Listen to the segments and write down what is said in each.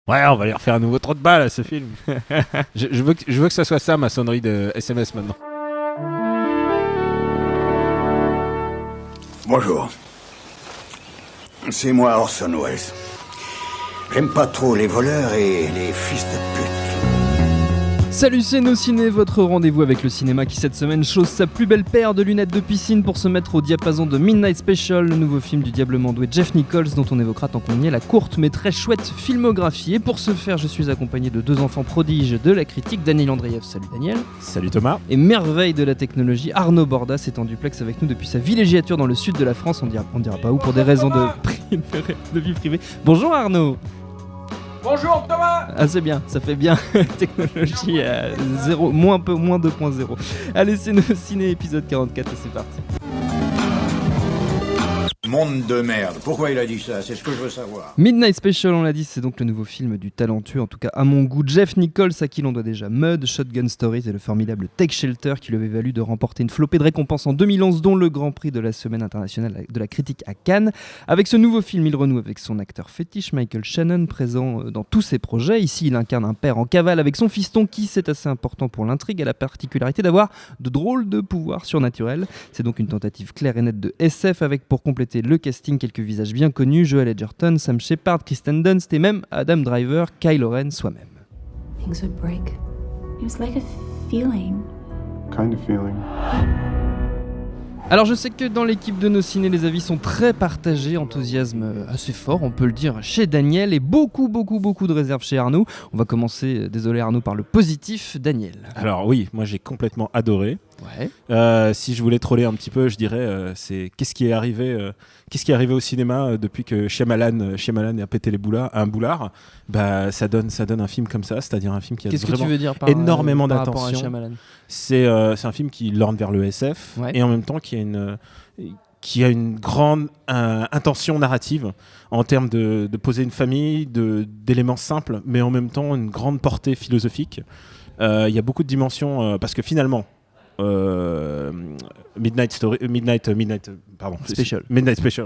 Ouais, on va lui refaire un nouveau trou de balle à ce film. je veux que ça soit ça, ma sonnerie de SMS maintenant. Bonjour. C'est moi Orson Welles. J'aime pas trop les voleurs et les fils de pute. Salut, c'est Nos Ciné, votre rendez-vous avec le cinéma qui cette semaine chausse sa plus belle paire de lunettes de piscine pour se mettre au diapason de Midnight Special, le nouveau film du diablement doué Jeff Nichols dont on évoquera tant qu'on y est la courte mais très chouette filmographie. Et pour ce faire, je suis accompagné de deux enfants prodiges de la critique, Daniel Andreev, salut Daniel. Salut Thomas. Et merveille de la technologie, Arnaud Bordas est en duplex avec nous depuis sa villégiature dans le sud de la France, on dira pas où pour des raisons de vie privée. Bonjour Arnaud. Bonjour Thomas. Ah c'est bien, ça fait bien. Technologie à 0, moins 2.0. Allez, c'est Nos Ciné épisode 44 et c'est parti. Monde de merde. Pourquoi il a dit ça? C'est ce que je veux savoir. Midnight Special, on l'a dit, c'est donc le nouveau film du talentueux, en tout cas à mon goût, Jeff Nichols, à qui l'on doit déjà Mud, Shotgun Stories et le formidable Take Shelter qui lui avait valu de remporter une flopée de récompenses en 2011, dont le Grand Prix de la Semaine internationale de la critique à Cannes. Avec ce nouveau film, il renoue avec son acteur fétiche, Michael Shannon, présent dans tous ses projets. Ici, il incarne un père en cavale avec son fiston qui, c'est assez important pour l'intrigue, a la particularité d'avoir de drôles de pouvoirs surnaturels. C'est donc une tentative claire et nette de SF avec pour compléter le casting quelques visages bien connus, Joel Edgerton, Sam Shepard, Kristen Dunst et même Adam Driver, Kylo Ren soi-même. Things would break. It was like a feeling. Kind of feeling. Alors je sais que dans l'équipe de Nos Ciné, les avis sont très partagés, enthousiasme assez fort, on peut le dire, chez Daniel et beaucoup de réserves chez Arnaud. On va commencer, désolé Arnaud, par le positif, Daniel. Alors oui, moi j'ai complètement adoré. Ouais. Si je voulais troller un petit peu, je dirais c'est qu'est-ce qui est arrivé au cinéma depuis que Shyamalan a pété un boulard. Bah ça donne un film comme ça, c'est-à-dire un film qui a Qu'est-ce que vraiment tu veux dire par énormément par rapport à d'attention. Shyamalan ? C'est un film qui lorne vers le SF, Ouais. et en même temps qui a une grande intention narrative en termes de poser une famille, d'éléments simples, mais en même temps une grande portée philosophique. Il y a beaucoup de dimensions parce que finalement Midnight Special,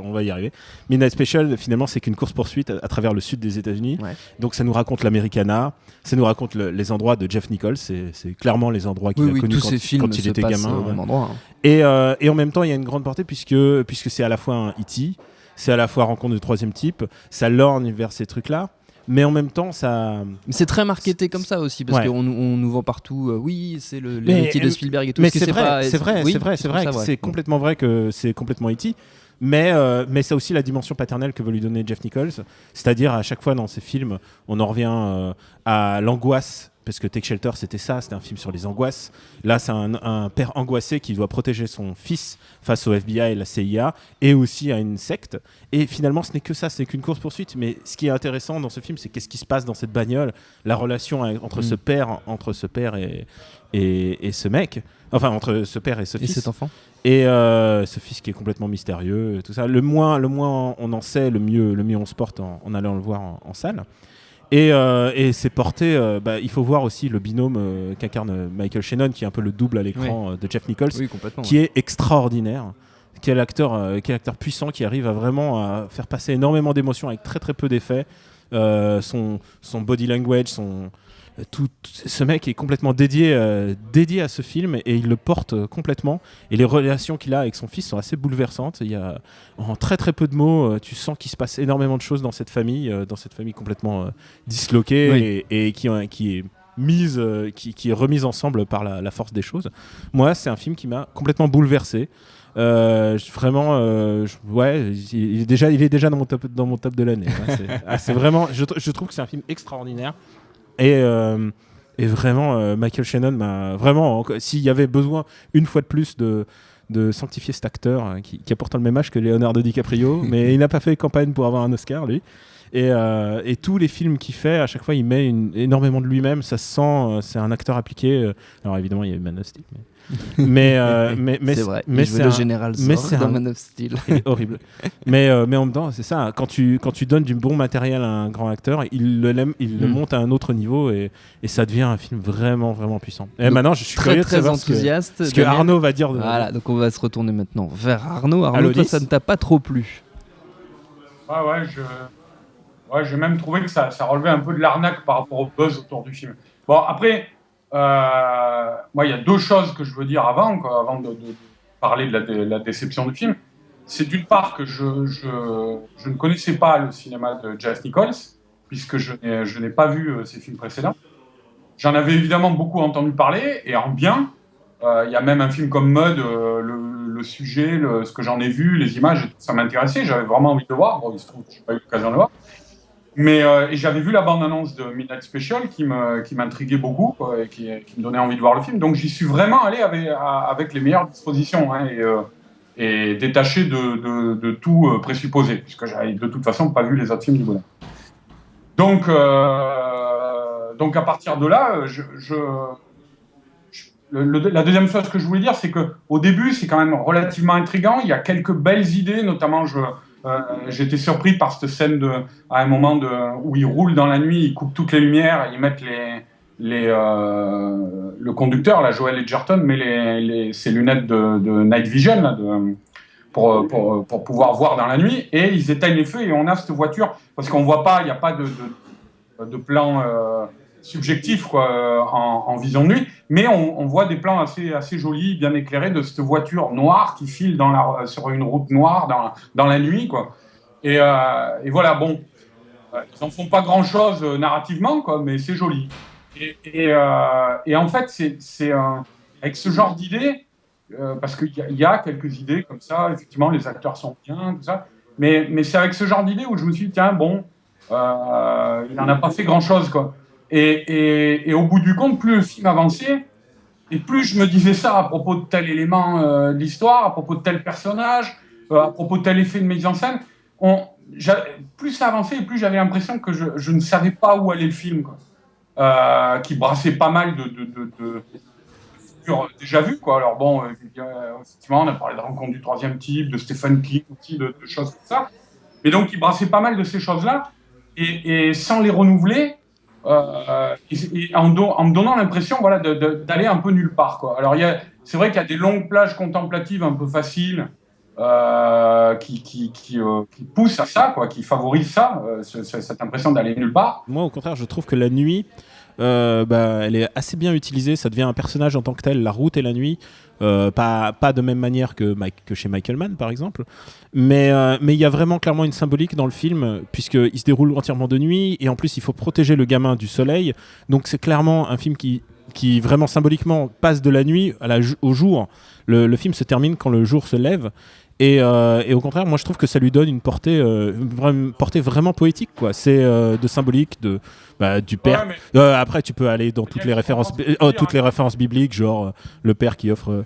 on va y arriver. Midnight Special, finalement, c'est qu'une course-poursuite à travers le sud des États-Unis. Ouais. Donc, ça nous raconte l'Americana, ça nous raconte les endroits de Jeff Nichols. C'est clairement les endroits qu'il a connus quand il était gamin. Au même endroit, hein. Et en même temps, il y a une grande portée puisque c'est à la fois un E.T., c'est à la fois rencontre de troisième type, ça lorgne vers ces trucs-là. Mais en même temps, ça. C'est très marketé comme ça aussi, parce ouais. qu'on nous vend partout. Oui, c'est l'héritier de Spielberg et tout. Mais c'est vrai, c'est complètement vrai que c'est complètement E.T. Mais c'est aussi la dimension paternelle que veut lui donner Jeff Nichols. C'est-à-dire, à chaque fois dans ses films, on en revient à l'angoisse. Parce que Take Shelter, c'était un film sur les angoisses. Là, c'est un père angoissé qui doit protéger son fils face au FBI et la CIA, et aussi à une secte. Et finalement, ce n'est que ça, c'est qu'une course-poursuite. Mais ce qui est intéressant dans ce film, c'est qu'est-ce qui se passe dans cette bagnole, la relation entre ce père et ce mec, enfin, entre ce père et ce fils. Et cet enfant. Et ce fils qui est complètement mystérieux, tout ça. Le moins on en sait, le mieux on se porte en allant le voir en salle. Et c'est porté, il faut voir aussi le binôme qu'incarne Michael Shannon, qui est un peu le double à l'écran de Jeff Nichols, qui est extraordinaire, qui est l'acteur puissant, qui arrive à vraiment faire passer énormément d'émotions avec très très peu d'effets. Son body language, tout ce mec est complètement dédié à ce film et il le porte complètement, et les relations qu'il a avec son fils sont assez bouleversantes. Il y a en très très peu de mots, tu sens qu'il se passe énormément de choses dans cette famille complètement disloquée, oui. et qui est mise, qui est remise ensemble par la force des choses. Moi, c'est un film qui m'a complètement bouleversé. Vraiment, il est déjà dans mon top de l'année. C'est vraiment, je trouve que c'est un film extraordinaire. Et vraiment, Michael Shannon m'a vraiment, s'il y avait besoin une fois de plus de sanctifier cet acteur qui a pourtant le même âge que Leonardo DiCaprio, mais il n'a pas fait campagne pour avoir un Oscar, lui. Et tous les films qu'il fait, à chaque fois, il met énormément de lui-même. Ça se sent, c'est un acteur appliqué. Alors évidemment, il y a eu Man of Steel. Mais c'est vrai. Mais c'est le général Zod dans Man of Steel. Horrible. mais en même temps, c'est ça. Quand tu donnes du bon matériel à un grand acteur, il le monte à un autre niveau et ça devient un film vraiment vraiment puissant. Et donc, maintenant, je suis curieux de savoir enthousiaste. Ce que Arnaud va dire. Voilà. Donc on va se retourner maintenant vers Arnaud. Arnaud, toi, ça ne t'a pas trop plu? Ouais, Ouais, j'ai même trouvé que ça relevait un peu de l'arnaque par rapport au buzz autour du film. Bon, après, moi, il y a 2 choses que je veux dire avant, quoi, avant de parler de la déception du film. C'est d'une part que je ne connaissais pas le cinéma de Jeff Nichols, puisque je n'ai pas vu ses films précédents. J'en avais évidemment beaucoup entendu parler, et en bien. Il y a même un film comme Mud, le sujet, ce que j'en ai vu, les images, et tout, ça m'intéressait. J'avais vraiment envie de le voir. Bon, il se trouve que je n'ai pas eu l'occasion de le voir. Mais et j'avais vu la bande-annonce de Midnight Special qui m'intriguait beaucoup, quoi, et qui me donnait envie de voir le film. Donc j'y suis vraiment allé avec les meilleures dispositions, hein, et détaché de tout présupposé, puisque j'avais de toute façon pas vu les autres films du bonhomme. Donc à partir de là, la deuxième chose que je voulais dire, c'est qu'au début, c'est quand même relativement intriguant. Il y a quelques belles idées, notamment j'étais surpris par cette scène à un moment où ils roulent dans la nuit, ils coupent toutes les lumières, ils mettent le conducteur, là, Joel Edgerton, met ses lunettes de night vision là, pour pouvoir voir dans la nuit, et ils éteignent les feux et on a cette voiture, parce qu'on voit pas, il n'y a pas de plan subjectif, quoi, en vision de nuit, mais on voit des plans assez jolis, bien éclairés, de cette voiture noire qui file sur une route noire dans la nuit, quoi. Et voilà, bon, ils n'en font pas grand-chose narrativement, quoi, mais c'est joli. Et en fait, c'est avec ce genre d'idées, parce qu'il y a quelques idées comme ça, effectivement, les acteurs sont bien, tout ça, mais c'est avec ce genre d'idées où je me suis dit, tiens, bon, il n'en a pas fait grand-chose, quoi. Et au bout du compte, plus le film avançait, et plus je me disais ça à propos de tel élément de l'histoire, à propos de tel personnage, à propos de tel effet de mise en scène, plus ça avançait, et plus j'avais l'impression que je ne savais pas où allait le film, quoi. Qui brassait pas mal de figures déjà vues, quoi. Alors bon, effectivement, on a parlé de Rencontre du troisième type, de Stephen King aussi, de choses comme ça. Mais donc, il brassait pas mal de ces choses-là, et sans les renouveler, et en me donnant l'impression, voilà, d'aller un peu nulle part, quoi. Alors c'est vrai qu'il y a des longues plages contemplatives un peu faciles qui poussent à ça, quoi, qui favorisent ça, cette impression d'aller nulle part. Moi, au contraire, je trouve que la nuit, elle est assez bien utilisée. Ça devient un personnage en tant que tel, la route et la nuit. Pas de même manière que chez Michael Mann, par exemple. Mais il y a vraiment clairement une symbolique dans le film, puisqu'il se déroule entièrement de nuit, et en plus, il faut protéger le gamin du soleil. Donc, c'est clairement un film qui vraiment symboliquement passe de la nuit au jour. Le film se termine quand le jour se lève. Et au contraire, moi je trouve que ça lui donne une portée vraiment poétique, quoi. C'est de symbolique du père. Ouais, après, tu peux aller dans toutes les références bibliques, genre le père qui offre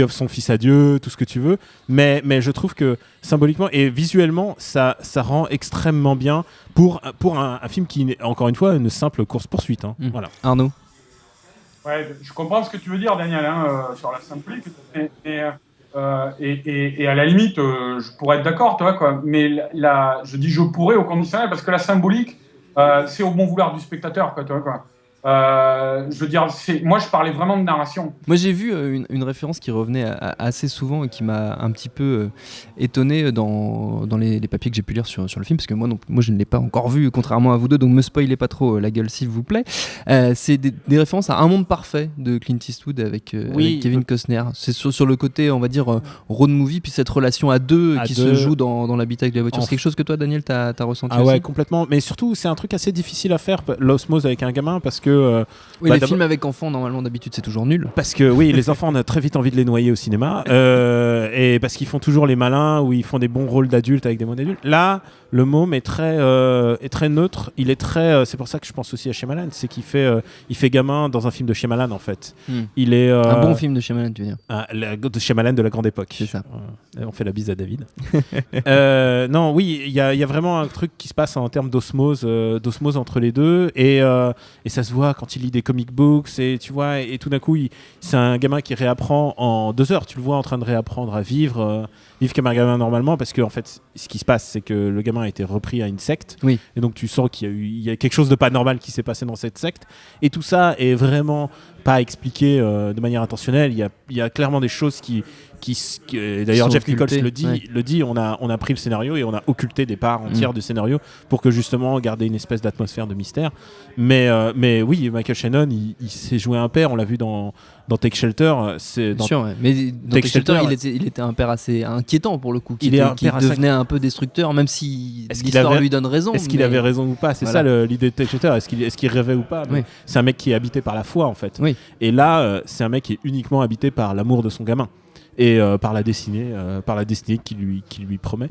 son fils à Dieu, tout ce que tu veux. Mais je trouve que symboliquement et visuellement, ça rend extrêmement bien pour un film qui est encore une fois une simple course-poursuite. Hein. Voilà. Arnaud. Ouais, je comprends ce que tu veux dire, Daniel, sur la symbolique. Et à la limite, je pourrais être d'accord, toi, quoi. Mais je dis je pourrais au conditionnel parce que la symbolique, c'est au bon vouloir du spectateur, quoi, toi, quoi. Je veux dire, moi je parlais vraiment de narration. Moi j'ai vu une référence qui revenait assez souvent et qui m'a un petit peu étonné dans les papiers que j'ai pu lire sur le film, parce que moi je ne l'ai pas encore vu, contrairement à vous deux, donc me spoilez pas trop la gueule s'il vous plaît. C'est des références à Un monde parfait de Clint Eastwood avec Kevin Costner. C'est sur le côté, on va dire, road movie, puis cette relation à deux se joue dans l'habitacle de la voiture. C'est quelque chose que toi, Daniel, t'as ressenti aussi ? Ouais, complètement. Mais surtout, c'est un truc assez difficile à faire, l'osmose avec un gamin, parce que les films avec enfants, normalement, d'habitude, c'est toujours nul. Parce que oui, les enfants, on a très vite envie de les noyer au cinéma, et parce qu'ils font toujours les malins ou ils font des bons rôles d'adultes avec des mots d'adultes. Là, le môme est très neutre. Il est très. C'est pour ça que je pense aussi à Shyamalan, c'est qu'il fait gamin dans un film de Shyamalan en fait. Il est un bon film de Shyamalan, tu veux dire. De Shyamalan de la grande époque. C'est ça. On fait la bise à David. Non, oui, il y a vraiment un truc qui se passe en termes d'osmose entre les deux, et ça se voit quand il lit des comic books, et tu vois, et tout d'un coup, c'est un gamin qui réapprend en 2 heures. Tu le vois en train de réapprendre à vivre comme un gamin normalement, parce que en fait, ce qui se passe, c'est que le gamin a été repris à une secte, et donc tu sens qu'il y a quelque chose de pas normal qui s'est passé dans cette secte, et tout ça est vraiment pas expliqué de manière intentionnelle. Il y a clairement des choses qui d'ailleurs sont Jeff Nichols occultés, le dit, on a pris le scénario et on a occulté des parts entières du scénario pour que justement garder une espèce d'atmosphère de mystère. Mais oui, Michael Shannon, il s'est joué un père, on l'a vu dans Take Shelter. Bien sûr, ouais. Mais dans Take Shelter, il était un père assez inquiétant pour le coup, qui devenait un peu destructeur, même si l'histoire lui donne raison. Est-ce qu'il avait raison ou pas? C'est ça l'idée de Take Shelter. Est-ce qu'il rêvait ou pas? C'est un mec qui est habité par la foi en fait. Oui. Et là, c'est un mec qui est uniquement habité par l'amour de son gamin et par la destinée qu'il lui promet.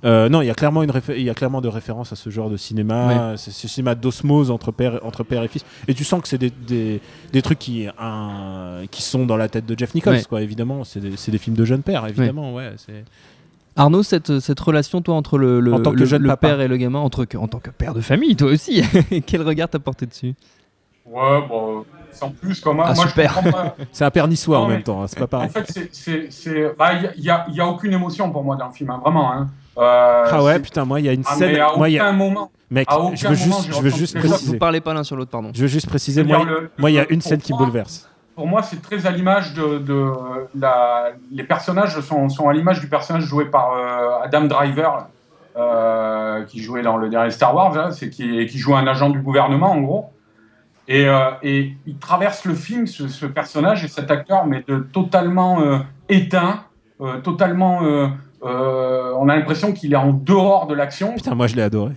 Non, il y a clairement de références à ce genre de cinéma, ce cinéma d'osmose entre père et fils. Et tu sens que c'est des trucs qui sont dans la tête de Jeff Nichols, quoi. Évidemment, c'est des films de jeunes pères, évidemment. Ouais, c'est... Arnaud, cette relation, toi, entre le père et le gamin, en tant que père de famille, toi aussi, quel regard t'as porté dessus? Ouais, bon, sans plus, quand même. Ah, moi, super. C'est un père niçois en même temps, hein, c'est pas pareil. En fait, il y a aucune émotion pour moi dans le film, hein, vraiment. Hein. Putain, moi, il y a une scène. Mais à aucun moment. Mec, je veux juste préciser. Vous parlez pas l'un sur l'autre, pardon. Je veux juste préciser, moi, il y a une scène qui me bouleverse. Pour moi, c'est très à l'image les personnages sont à l'image du personnage joué par Adam Driver, qui jouait dans le dernier Star Wars, hein, qui joue un agent du gouvernement, en gros. Et il traverse le film, ce personnage et cet acteur, mais totalement éteint, totalement. On a l'impression qu'il est en dehors de l'action. Putain, moi je l'ai adoré.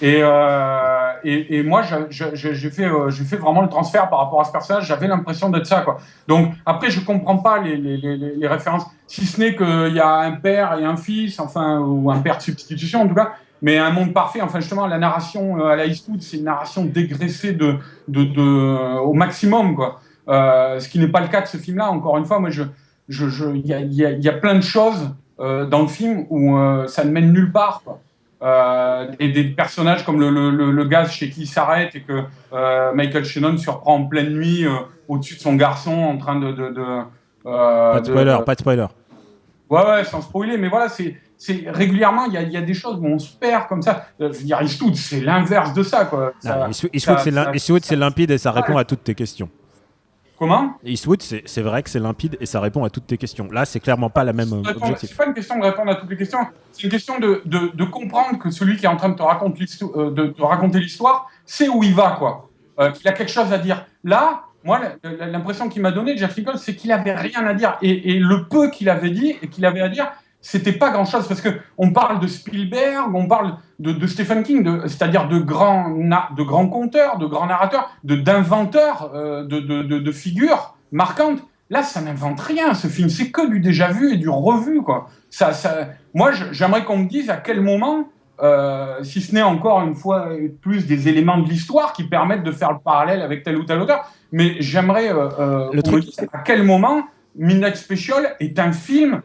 Et moi, j'ai fait vraiment le transfert par rapport à ce personnage. J'avais l'impression d'être ça, quoi. Donc après, je comprends pas les références, si ce n'est qu'il y a un père et un fils, enfin, ou un père de substitution en tout cas. Mais un monde parfait, enfin justement, la narration à la Eastwood, c'est une narration dégraissée au maximum, quoi. Ce qui n'est pas le cas de ce film-là. Encore une fois, moi, il y a plein de choses dans le film où ça ne mène nulle part, quoi. Et des personnages comme le gars chez qui il s'arrête et que Michael Shannon surprend en pleine nuit au-dessus de son garçon en train pas de spoiler. Ouais, sans spoiler, mais voilà, c'est régulièrement, il y a des choses où on se perd comme ça. Je veux dire, Eastwood, c'est l'inverse de ça, quoi. Eastwood, c'est limpide et ça répond à toutes tes questions. Comment ? Eastwood, c'est vrai que c'est limpide et ça répond à toutes tes questions. Là, c'est clairement pas la même objectif. C'est pas une question de répondre à toutes les questions, c'est une question de comprendre que celui qui est en train de te raconter l'histoire, c'est où il va, quoi. Qu'il a quelque chose à dire. Là, moi, l'impression qu'il m'a donné, Jeff Nichols, c'est qu'il avait rien à dire. Et le peu qu'il avait dit et qu'il avait à dire, c'était pas grand-chose, parce qu'on parle de Spielberg, on parle de Stephen King, c'est-à-dire de grands conteurs, de grands narrateurs, d'inventeurs, de figures marquantes. Là, ça n'invente rien, ce film. C'est que du déjà-vu et du revu, quoi. Moi, j'aimerais qu'on me dise à quel moment, si ce n'est encore une fois plus des éléments de l'histoire qui permettent de faire le parallèle avec tel ou tel auteur, mais j'aimerais qu'on me dise à quel moment Midnight Special est un film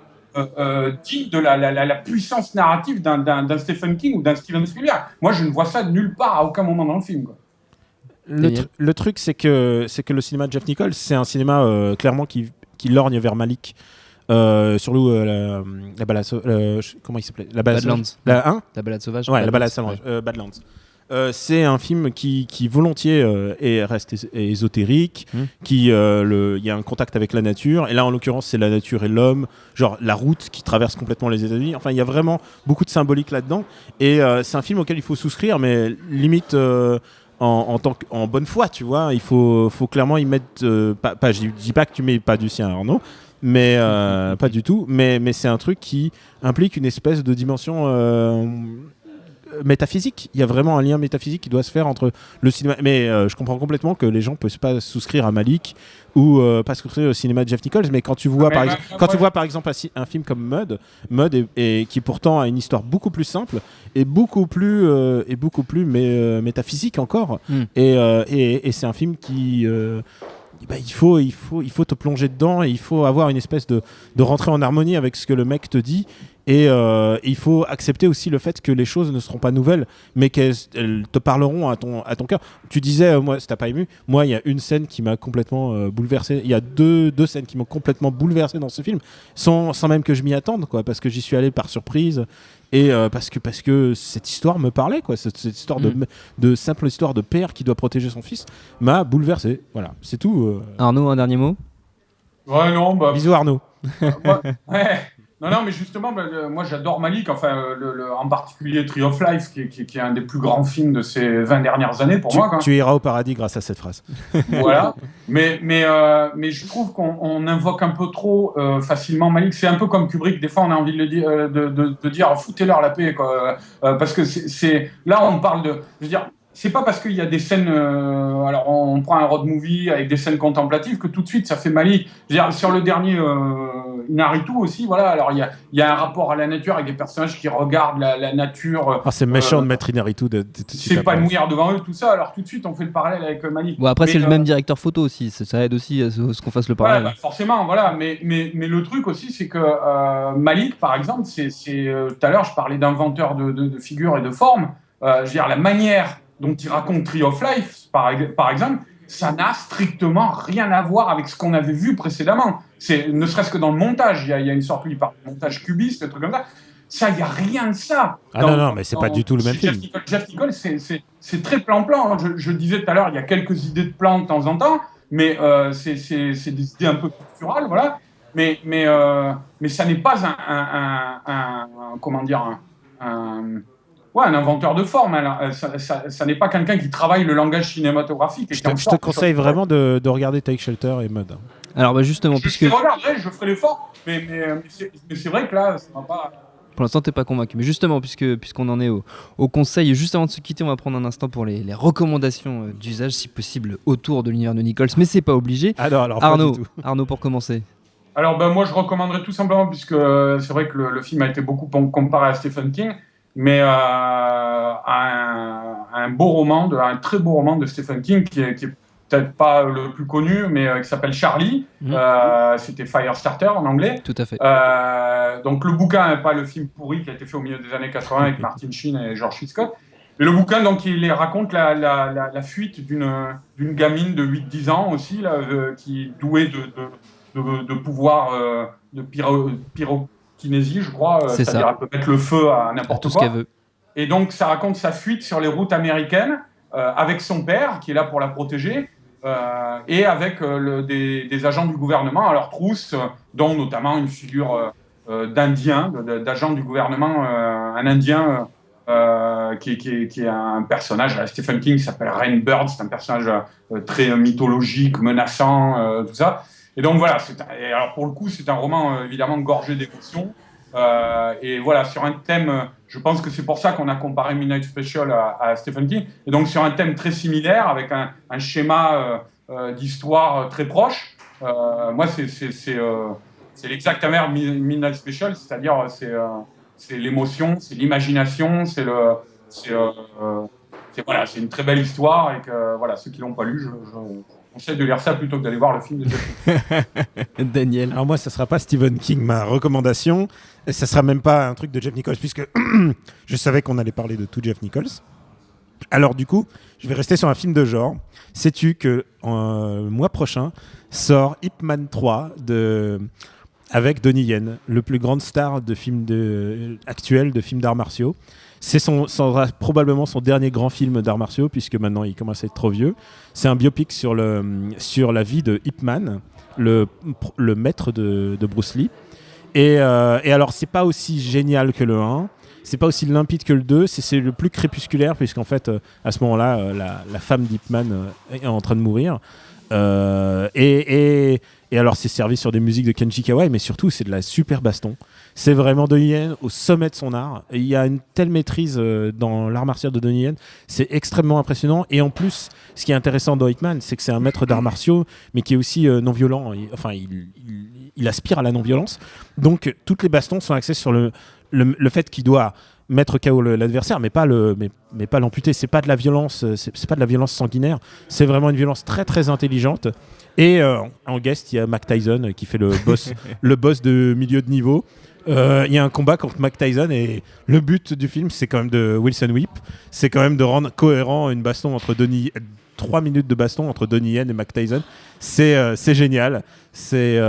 digne de la puissance narrative d'un Stephen King ou d'un Steven Spielberg. Moi, je ne vois ça de nulle part, à aucun moment dans le film, quoi. Le truc, c'est que le cinéma de Jeff Nichols, c'est un cinéma clairement qui lorgne vers Malick. Surtout la balade comment il s'appelait, la balade Badlands. La balade sauvage. Ouais, la balade sauvage. Badlands. C'est un film qui volontiers reste ésotérique, il y a un contact avec la nature, et là en l'occurrence c'est la nature et l'homme, genre la route qui traverse complètement les États-Unis. Enfin, il y a vraiment beaucoup de symbolique là-dedans, et c'est un film auquel il faut souscrire, mais limite en bonne foi, tu vois. Il faut clairement y mettre je dis pas que tu mets pas du sien, Arnaud, mais pas du tout, mais c'est un truc qui implique une espèce de dimension métaphysique. Il y a vraiment un lien métaphysique qui doit se faire entre le cinéma, mais je comprends complètement que les gens peuvent pas souscrire à Malick ou pas souscrire au cinéma de Jeff Nichols, mais quand tu vois par exemple un film comme Mud qui pourtant a une histoire beaucoup plus simple et beaucoup plus métaphysique encore, et c'est un film qui il faut te plonger dedans, et il faut avoir une espèce de rentrer en harmonie avec ce que le mec te dit, et il faut accepter aussi le fait que les choses ne seront pas nouvelles, mais qu'elles te parleront à ton cœur. Tu disais, moi, ça t'a pas ému. Moi, il y a une scène qui m'a complètement bouleversé. Il y a deux scènes qui m'ont complètement bouleversé dans ce film, sans même que je m'y attende, quoi, parce que j'y suis allé par surprise. Et parce que cette histoire me parlait, quoi. Cette histoire de simple histoire de père qui doit protéger son fils m'a bouleversé. Voilà, c'est tout. Arnaud, un dernier mot ? Ouais, non, bisous Arnaud. Ouais. Non, mais justement, moi j'adore Malik, enfin, en particulier Tree of Life, qui est un des plus grands films de ces 20 dernières années pour moi. Tu iras au paradis grâce à cette phrase. Voilà. Mais je trouve qu'on invoque un peu trop facilement Malik. C'est un peu comme Kubrick, des fois on a envie de, de dire foutez-leur la paix, quoi. Parce que là on parle de. Je veux dire, c'est pas parce qu'il y a des scènes. Alors on prend un road movie avec des scènes contemplatives que tout de suite ça fait Malik. Je veux dire, sur le dernier Inaritu aussi, voilà. Alors il y a un rapport à la nature avec des personnages qui regardent la nature. C'est méchant de mettre Inaritu tout de suite. S'épanouir devant eux, tout ça. Alors tout de suite on fait le parallèle avec Malik. Bon, après, c'est le même directeur photo aussi, ça aide aussi à ce qu'on fasse le parallèle. Ouais, forcément, voilà. Mais le truc aussi, c'est que Malik, par exemple, tout à l'heure, je parlais d'inventeur de figures et de formes. Je veux dire, la manière dont il raconte Tree of Life, par exemple, ça n'a strictement rien à voir avec ce qu'on avait vu précédemment. Ne serait-ce que dans le montage, il y a une sorte de montage cubiste, des trucs comme ça. Ça, il n'y a rien de ça. Non, mais c'est pas du tout le même film. Jeff Nichols, c'est très plan-plan. Je disais tout à l'heure, il y a quelques idées de plan de temps en temps, mais c'est des idées un peu culturelles, voilà. Mais ça n'est pas un inventeur de forme. Ça n'est pas quelqu'un qui travaille le langage cinématographique. Je te conseille vraiment de regarder Take Shelter et Mud. Alors justement, puisque... Je regarderai, je ferai l'effort, mais c'est vrai que là, ça ne va pas... Pour l'instant, t'es pas convaincu. Mais justement, puisqu'on en est au conseil, juste avant de se quitter, on va prendre un instant pour les recommandations d'usage, si possible, autour de l'univers de Nichols. Mais c'est pas obligé. Alors Arnaud, pour commencer. Alors, moi, je recommanderais tout simplement, puisque c'est vrai que le film a été beaucoup comparé à Stephen King, mais un beau roman, un très beau roman de Stephen King, qui est peut-être pas le plus connu, mais qui s'appelle Charlie. C'était Firestarter en anglais. Tout à fait. Donc le bouquin, pas le film pourri qui a été fait au milieu des années 80 avec Martin Sheen et George C. Scott. Et le bouquin, donc, il raconte la fuite d'une gamine de 8-10 ans aussi, là, qui est douée de pouvoir de pyrokinésie, je crois. C'est-à-dire elle peut mettre le feu à n'importe quoi. Tout ce qu'elle veut. Et donc ça raconte sa fuite sur les routes américaines avec son père qui est là pour la protéger. Et avec des agents du gouvernement à leur trousse, dont notamment une figure d'agent du gouvernement, un Indien qui est un personnage, Stephen King s'appelle Rain Bird, c'est un personnage très mythologique, menaçant, tout ça. Et donc voilà, alors pour le coup, c'est un roman évidemment gorgé d'émotions. Et voilà, sur un thème, je pense que c'est pour ça qu'on a comparé Midnight Special à Stephen King, et donc sur un thème très similaire, avec un schéma d'histoire très proche. Moi, c'est l'exact amer Midnight Special, c'est-à-dire c'est l'émotion, c'est l'imagination, c'est une très belle histoire, et que voilà, ceux qui l'ont pas lu, je conseille de lire ça plutôt que d'aller voir le film de Jeff Nichols. Daniel. Alors moi, ça sera pas Stephen King, ma recommandation. Et ça sera même pas un truc de Jeff Nichols, puisque je savais qu'on allait parler de tout Jeff Nichols. Alors du coup, je vais rester sur un film de genre. Sais-tu que le mois prochain sort Ip Man 3 avec Donnie Yen, le plus grande star de films actuel de films d'arts martiaux. Ça sera probablement son dernier grand film d'arts martiaux, puisque maintenant il commence à être trop vieux. C'est un biopic sur la vie de Ip Man, le maître de Bruce Lee. Et alors, c'est pas aussi génial que le 1, c'est pas aussi limpide que le 2, c'est le plus crépusculaire, puisqu'en fait, à ce moment-là, la femme d'Ip Man est en train de mourir. Et alors, c'est servi sur des musiques de Kenji Kawai, mais surtout, c'est de la super baston. C'est vraiment Donnie Yen au sommet de son art. Et il y a une telle maîtrise dans l'art martial de Donnie Yen, c'est extrêmement impressionnant. Et en plus, ce qui est intéressant dans Ip Man, c'est que c'est un maître d'arts martiaux, mais qui est aussi non-violent. Il aspire à la non-violence. Donc, toutes les bastons sont axées sur le fait qu'il doit mettre KO l'adversaire, mais pas l'amputer. C'est pas de la violence, c'est pas de la violence sanguinaire. C'est vraiment une violence très très intelligente. Et en guest, il y a Mike Tyson qui fait le boss de milieu de niveau. Il y a un combat contre Mike Tyson et le but du film, c'est quand même de Wilson Whip. C'est quand même de rendre cohérent une baston entre 3 minutes de baston entre Donnie Yen et Mike Tyson. C'est génial. C'est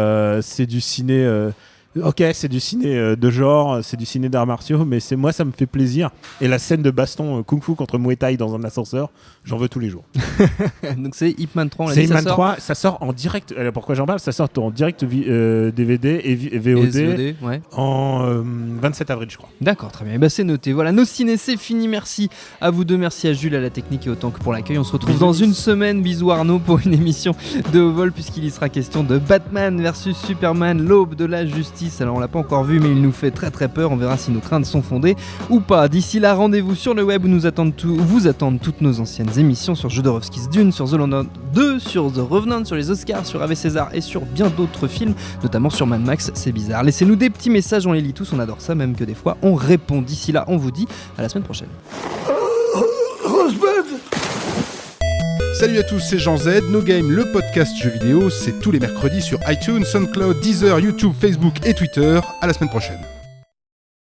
du ciné. C'est du ciné de genre, c'est du ciné d'arts martiaux, mais moi ça me fait plaisir. Et la scène de baston kung-fu contre Muay Thai dans un ascenseur, J'en veux tous les jours. Donc c'est Ip Man 3, on l'a C'est dit, Ip ça Man sort 3, ça sort en direct. Alors pourquoi j'en parle ? Ça sort en direct DVD et VOD SVOD, ouais. en 27 avril, je crois. D'accord, très bien. Et bah c'est noté. Voilà, nos ciné, c'est fini. Merci à vous deux, merci à Jules, à la technique et autant que pour l'accueil. On se retrouve dans une semaine. Bisous Arnaud pour une émission de haut vol puisqu'il y sera question de Batman versus Superman, l'aube de la justice. Alors on l'a pas encore vu, mais il nous fait très très peur. On verra si nos craintes sont fondées ou pas. D'ici là, rendez-vous sur le web où vous attendent toutes nos anciennes émissions sur Jodorowsky's Dune, sur The London 2, sur The Revenant, sur les Oscars, sur Ave César et sur bien d'autres films, notamment sur Mad Max. C'est bizarre. Laissez-nous des petits messages, on les lit tous, on adore ça, même que des fois on répond. D'ici là, on vous dit à la semaine prochaine. Salut à tous, c'est Jean Z. No Game, le podcast jeux vidéo, c'est tous les mercredis sur iTunes, SoundCloud, Deezer, YouTube, Facebook et Twitter. À la semaine prochaine.